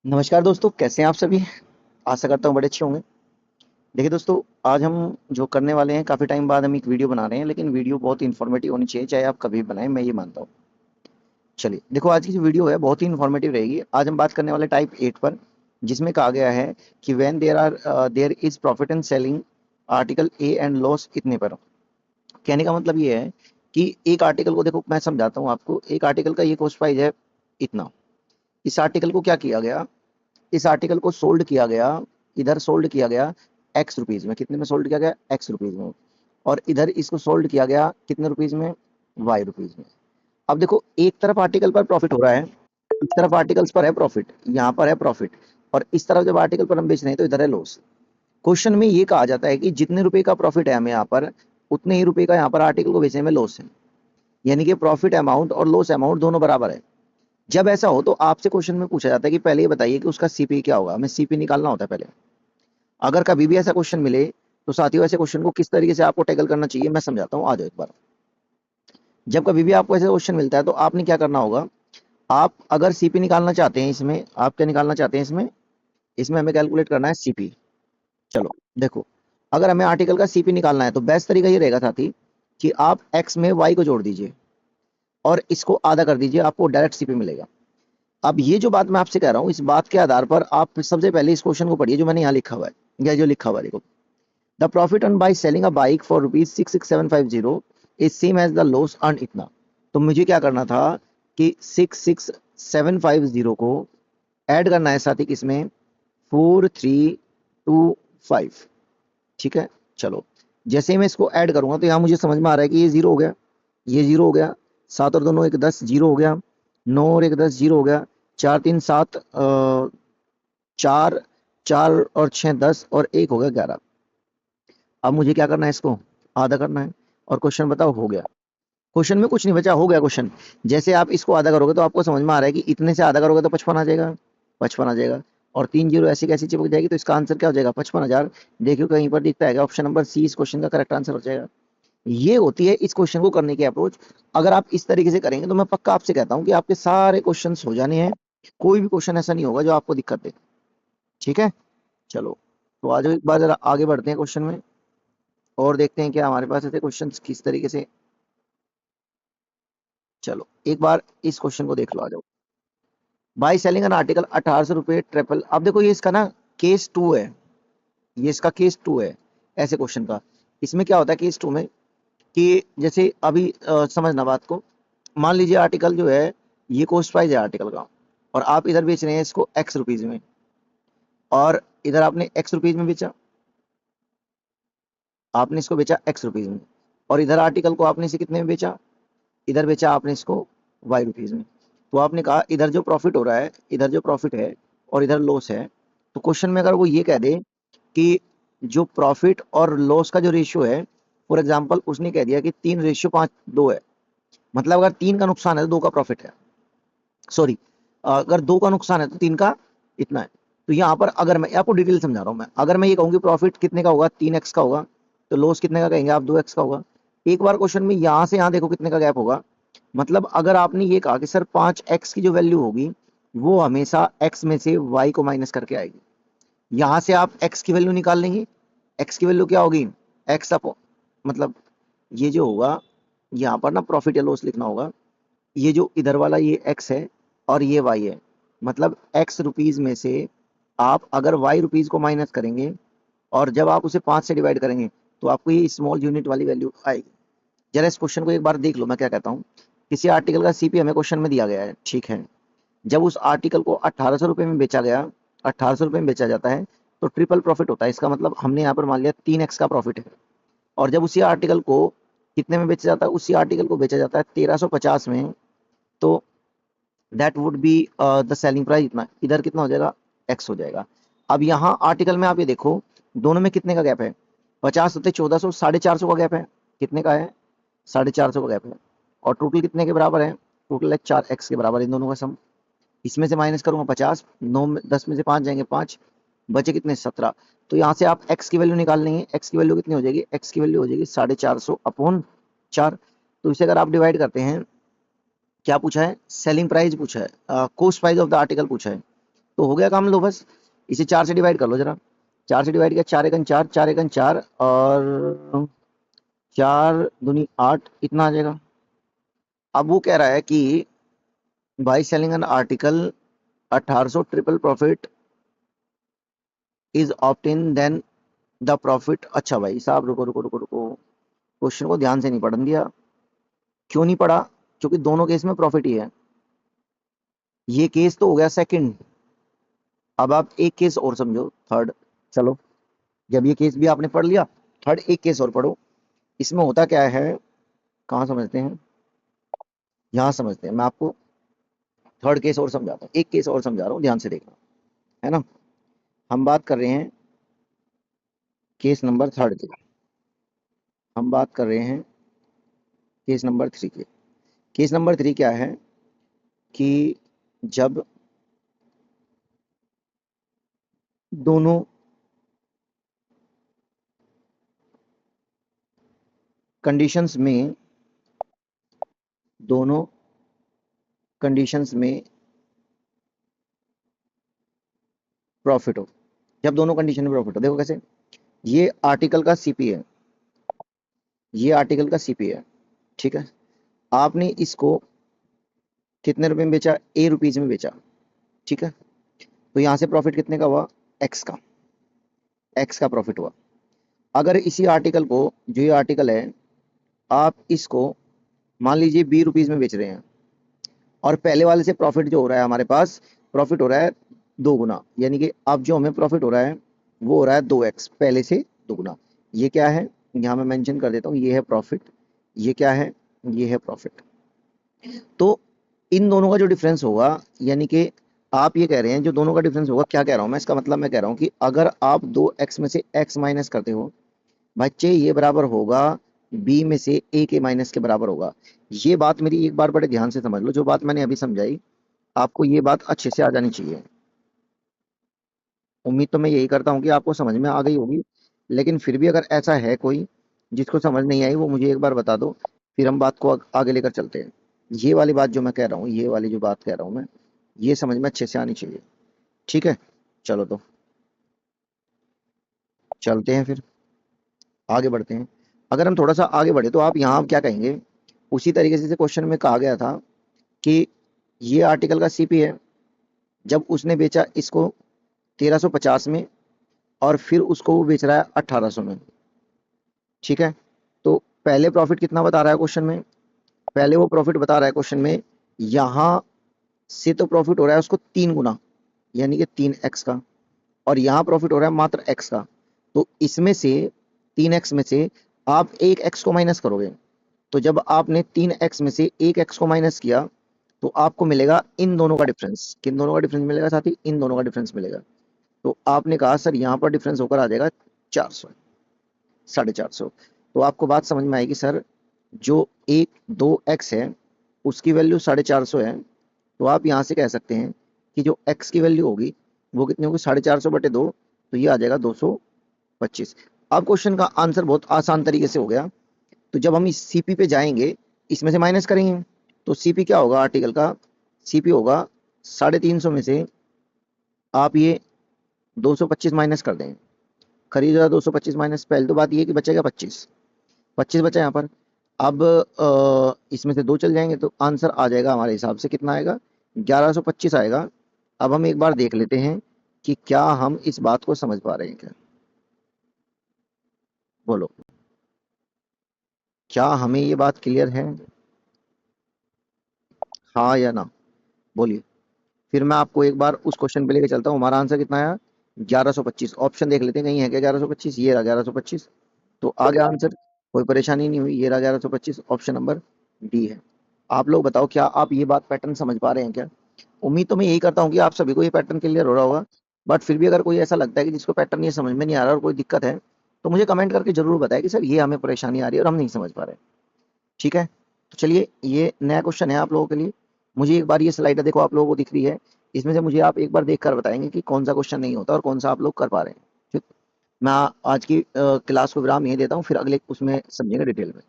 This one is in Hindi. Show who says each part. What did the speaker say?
Speaker 1: नमस्कार दोस्तों, कैसे हैं आप सभी? आशा करता हूँ बड़े अच्छे होंगे। देखिए दोस्तों, आज हम जो करने वाले हैं, काफ़ी टाइम बाद हम एक वीडियो बना रहे हैं, लेकिन वीडियो बहुत इन्फॉर्मेटिव होनी चाहिए, चाहे आप कभी भी बनाएं, मैं ये मानता हूँ। चलिए, देखो आज की जो वीडियो है बहुत ही इन्फॉर्मेटिव रहेगी। आज हम बात करने वाले टाइप 8 पर, जिसमें कहा गया है कि when there is profit and selling article A and loss इतने पर। कहने का मतलब ये है कि एक आर्टिकल को, देखो मैं समझाता हूँ आपको, एक आर्टिकल का ये कॉस्ट प्राइस है इतना। इस आर्टिकल को क्या किया गया, इस आर्टिकल को सोल्ड किया गया, इधर सोल्ड किया गया एक्स रुपीज में। कितने में सोल्ड किया गया? एक्स रुपीज में। और इधर इसको सोल्ड किया गया कितने रुपीज में? वाई रुपीज में। अब देखो, एक तरफ आर्टिकल पर प्रॉफिट हो रहा है, इस तरफ आर्टिकल्स पर है प्रॉफिट, यहाँ पर है प्रॉफिट, और इस तरफ जब आर्टिकल पर हम बेच रहे हैं तो इधर है लॉस। क्वेश्चन में ये कहा जाता है कि जितने रुपए का प्रॉफिट है हमें यहाँ पर, उतने ही रुपए का यहाँ पर आर्टिकल को बेचने में लॉस है। यानी कि प्रॉफिट अमाउंट और लॉस अमाउंट दोनों बराबर है। जब ऐसा हो तो आपसे क्वेश्चन में पूछा जाता है कि पहले ये बताइए कि उसका सीपी क्या होगा। हमें सीपी निकालना होता है पहले। अगर कभी भी ऐसा क्वेश्चन मिले तो साथियों, ऐसे क्वेश्चन को किस तरीके से आपको टैकल करना चाहिए मैं समझाता हूँ। आ जाओ एक बार। जब कभी भी आपको ऐसा क्वेश्चन मिलता है तो आपने क्या करना होगा, आप अगर सीपी निकालना चाहते हैं, इसमें आप क्या निकालना चाहते हैं, इसमें इसमें हमें कैलकुलेट करना है सीपी। चलो देखो, अगर हमें आर्टिकल का सीपी निकालना है तो बेस्ट तरीका ये रहेगा साथी कि आप एक्स में वाई को जोड़ दीजिए और इसको आधा कर दीजिए, आपको डायरेक्ट सीपी मिलेगा। अब ये जो बात मैं आपसे कह रहा हूँ, इस बात के आधार पर आप सबसे पहले इस क्वेश्चन को पढ़िए जो मैंने यहाँ लिखा हुआ है, या जो लिखा हुआ है देखो। The profit earn by selling a bike for rupees 66750 is same as the loss earn इतना। तो मुझे क्या करना था कि 66750 को ऐड करना है साथ ही किसमें, 4325। ठीक है, चलो। जैसे ही मैं इसको ऐड करूंगा तो यहाँ मुझे समझ में आ रहा है कि ये जीरो हो गया, ये जीरो हो गया, 7 और दोनों एक 10, जीरो हो गया, 9 और एक 10, जीरो हो गया, 4 3 7, 4, 4 और 6 10, और एक हो गया 11। अब मुझे क्या करना है, इसको आधा करना है। और क्वेश्चन बताओ, हो गया। क्वेश्चन में कुछ नहीं बचा, हो गया क्वेश्चन। जैसे आप इसको आधा करोगे तो आपको समझ में आ रहा है कि इतने से आधा करोगे तो 55 आ जाएगा, 55 आ जाएगा। और 3 जीरो ऐसी कैसी चिपक जाएगी, तो इसका आंसर क्या हो जाएगा, 55,000। देखियो कहीं पर दिखता है, ऑप्शन नंबर सी इस क्वेश्चन का करेक्ट आंसर हो जाएगा। ये होती है इस क्वेश्चन को करने की अप्रोच। अगर आप इस तरीके से करेंगे तो मैं पक्का आपसे कहता हूँ कि आपके सारे क्वेश्चन हो जाने हैं। कोई भी क्वेश्चन ऐसा नहीं होगा जो आपको दिक्कत दे। ठीक है, चलो। तो आज एक बार जरा आगे बढ़ते हैं क्वेश्चन में, और देखते हैं क्या हमारे पास ऐसे क्वेश्चन किस तरीके से। चलो एक बार इस क्वेश्चन को देख लो, आ जाओ। बाई सेलिंग एन आर्टिकल 1800 रुपये ट्रिपल। अब देखो ये इसका ना केस टू है, ये इसका केस टू है ऐसे क्वेश्चन का। इसमें क्या होता है केस टू में, कि जैसे अभी समझना बात को। मान लीजिए आर्टिकल जो है, ये कॉस्ट प्राइस है आर्टिकल का, और आप इधर बेच रहे हैं इसको एक्स रुपीज में, और इधर आपने एक्स रुपीज में बेचा, आपने इसको बेचा एक्स रुपीज में, और इधर आर्टिकल को आपने इसे कितने में बेचा, इधर बेचा आपने इसको वाई रुपीज में। तो आपने कहा इधर जो प्रॉफिट हो रहा है, इधर जो प्रॉफिट है, और इधर लॉस है। तो क्वेश्चन में अगर वो ये कह दे कि जो प्रॉफिट और लॉस का जो रेशियो है, फॉर एग्जाम्पल उसने कह दिया कि 3:5:2 है, मतलब अगर 3 का नुकसान है तो 2 का प्रॉफिट है। सॉरी, अगर 2 का नुकसान है तो 3 का इतना है। तो यहाँ पर अगर मैं आपको डिटेल समझा रहा हूँ, मैं अगर मैं ये कहूँ कि प्रॉफिट कितने का होगा, 3x का होगा, तो लॉस कितने का कहेंगे आप, 2x का होगा। एक बार क्वेश्चन में यहाँ से यहाँ देखो कितने का गैप होगा। मतलब अगर आपने ये कहा कि सर 5x की जो वैल्यू होगी वो हमेशा x में से y को माइनस करके आएगी, यहाँ से आप x की वैल्यू निकाल लेंगे। x की वैल्यू क्या होगी, x अपॉन, मतलब ये जो होगा, यहाँ पर ना प्रॉफिट या लॉस लिखना होगा। ये जो इधर वाला ये x है और ये y है, मतलब x रुपीज में से आप अगर y रुपीज को माइनस करेंगे, और जब आप उसे 5 से डिवाइड करेंगे तो आपको ये स्मॉल यूनिट वाली वैल्यू आएगी। जरा इस क्वेश्चन को एक बार देख लो, मैं क्या कहता हूँ। किसी आर्टिकल का सीपी हमें क्वेश्चन में दिया गया है, ठीक है। जब उस आर्टिकल को 1800 रुपये में बेचा गया, 1800 रुपये में बेचा जाता है, तो ट्रिपल प्रॉफिट होता है। इसका मतलब हमने यहाँ पर मान लिया 3x का प्रॉफिट है। और जब उसी आर्टिकल को कितने में बेचा जाता है, उसी आर्टिकल को बेचा जाता है 1350 में, तो that would be the selling price इतना, इधर कितना हो जाएगा, एक्स हो जाएगा। अब यहाँ आर्टिकल में आप ये देखो, दोनों में कितने का गैप है, 50 होते 1400, 450 का गैप है। कितने का है, 450 का गैप है। और टोटल कितने के बराबर है, टोटल है 4x के बराबर इन दोनों का सम। इसमें से माइनस करूंगा 50, 9 में 10 में से 5 जाएंगे 5, बचे कितने, 17। तो यहाँ से आप x की वैल्यू निकाल लेंगे। x की वैल्यू कितनी हो जाएगी, x की वैल्यू हो जाएगी 450 अपॉन 4। तो इसे अगर आप डिवाइड करते हैं, क्या पूछा है, सेलिंग प्राइस पूछा है, cost price of the article पूछा है। तो हो गया काम। लो बस इसे 4 से डिवाइड कर लो जरा। 4 से डिवाइड किया, 4 एकन 4, 4 एकन 4 और 4 दूनी 8, इतना आ जाएगा। अब वो कह रहा है कि by selling an article 1800 triple profit is obtain then the profit. अच्छा भाई साहब रुको रुको रुको रुको, क्वेश्चन को ध्यान से नहीं पढ़न दिया। क्यों नहीं पढ़ा? क्योंकि दोनों केस में प्रॉफिट ही है। ये केस तो हो गया सेकंड। अब आप एक केस और समझो, थर्ड। चलो जब ये केस भी आपने पढ़ लिया, थर्ड एक केस और पढ़ो। इसमें होता क्या है, कहाँ समझते हैं, यहाँ समझते हैं। मैं आपको थर्ड केस और समझाता हूँ, एक केस और समझा रहा हूँ, ध्यान से देखना, है ना। हम बात कर रहे हैं केस नंबर थर्ड की, हम बात कर रहे हैं केस नंबर 3 की। केस नंबर 3 क्या है कि जब दोनों कंडीशंस में, दोनों कंडीशंस में प्रॉफिट हो। जब दोनों कंडीशन में प्रॉफिट हो, देखो कैसे, ये आर्टिकल का सीपी है, ये आर्टिकल का सीपी है, ठीक है। आपने इसको कितने रुपए में बेचा? ए रुपीज में बेचा, ठीक है। तो यहां से प्रॉफिट कितने का हुआ? एक्स का, एक्स का प्रॉफिट हुआ। अगर इसी आर्टिकल को, जो ये आर्टिकल है, आप इसको मान लीजिए बी रुपीज में बेच रहे हैं, और पहले वाले से प्रॉफिट जो हो रहा है हमारे पास, प्रॉफिट हो रहा है 2 गुना, यानी कि अब जो हमें प्रॉफिट हो रहा है वो हो रहा है 2x, पहले से 2 गुना। ये क्या है, यहाँ मैं मेंशन कर देता हूँ, ये है प्रॉफिट। ये क्या है, ये है प्रॉफिट। तो इन दोनों का जो डिफरेंस होगा, यानी कि आप ये कह रहे हैं जो दोनों का डिफरेंस होगा, क्या कह रहा हूँ मैं, इसका मतलब मैं कह रहा हूँ कि अगर आप 2x में से x माइनस करते हो बच्चे, ये बराबर होगा b में से a के माइनस के बराबर होगा। ये बात मेरी एक बार बड़े ध्यान से समझ लो, जो बात मैंने अभी समझाई आपको ये बात अच्छे से आ जानी चाहिए। उम्मीद तो मैं यही करता हूँ कि आपको समझ में आ गई होगी, लेकिन फिर भी अगर ऐसा है कोई जिसको समझ नहीं आई, वो मुझे एक बार बता दो, फिर हम बात को आगे लेकर चलते हैं। ये वाली बात जो मैं कह रहा हूँ, ये वाली जो बात कह रहा हूँ मैं, ये समझ में अच्छे से आनी चाहिए, ठीक है। चलो तो चलते हैं, फिर आगे बढ़ते हैं। अगर हम थोड़ा सा आगे बढ़े तो आप यहाँ क्या कहेंगे, उसी तरीके से क्वेश्चन में कहा गया था कि ये आर्टिकल का सीपी है, जब उसने बेचा इसको 1350 में, और फिर उसको वो बेच रहा है 1800 में, ठीक है। तो पहले प्रॉफिट कितना बता रहा है क्वेश्चन में, पहले वो प्रॉफिट बता रहा है क्वेश्चन में, यहां से तो प्रॉफिट हो रहा है उसको 3 गुना, यानी कि 3x का, और यहां प्रॉफिट हो रहा है मात्र x का। तो इसमें से 3x में से आप एक x को माइनस करोगे, तो जब आपने 3x में से एक x को माइनस किया तो आपको मिलेगा इन दोनों का डिफरेंस। किन दोनों का डिफरेंस मिलेगा साथी? इन दोनों का डिफरेंस मिलेगा। तो आपने कहा सर यहाँ पर डिफरेंस होकर आ जाएगा 400, 450। तो आपको बात समझ में आएगी सर, जो एक 2x है उसकी वैल्यू 450 है, तो आप यहाँ से कह सकते हैं कि जो x की वैल्यू होगी वो कितनी होगी, 450/2, तो ये आ जाएगा 225। अब क्वेश्चन का आंसर बहुत आसान तरीके से हो गया। तो जब हम इस सीपी पे जाएंगे, इसमें से माइनस करेंगे, तो सीपी क्या होगा आर्टिकल का, सीपी होगा 350 में से आप ये 225 माइनस कर देंगे। खरीदा 225 माइनस, पहले तो बात ये है कि बचेगा 25, 25 बचा यहाँ पर। अब इसमें से 2 चल जाएंगे तो आंसर आ जाएगा हमारे हिसाब से, कितना आएगा, 1125 आएगा। अब हम एक बार देख लेते हैं कि क्या हम इस बात को समझ पा रहे हैं क्या, बोलो, क्या हमें ये बात क्लियर है, हाँ या ना, बोलिए। फिर मैं आपको एक बार उस क्वेश्चन पे लेके चलता हूँ। हमारा आंसर कितना आया, 1125। ऑप्शन देख लेते हैं कहीं है क्या 1125, ये रहा 1125, तो आ गया आंसर, कोई परेशानी नहीं हुई, ये रहा 1125, ऑप्शन नंबर डी है। आप लोग बताओ, क्या आप ये बात पैटर्न समझ पा रहे हैं क्या? उम्मीद तो मैं यही करता हूँ कि आप सभी को ये पैटर्न क्लियर हो रहा होगा, बट फिर भी अगर कोई ऐसा लगता है कि जिसको पैटर्न ये समझ में नहीं आ रहा और कोई दिक्कत है, तो मुझे कमेंट करके जरूर बताएं कि सर ये हमें परेशानी आ रही है और हम नहीं समझ पा रहे, ठीक है। तो चलिए, ये नया क्वेश्चन है आप लोगों के लिए। मुझे एक बार ये स्लाइड देखो आप लोगों को दिख रही है, इसमें से मुझे आप एक बार देख कर बताएंगे कि कौन सा क्वेश्चन नहीं होता और कौन सा आप लोग कर पा रहे हैं, ठीक। मैं आज की क्लास को विराम यहीं देता हूँ, फिर अगले उसमें समझेंगे डिटेल में।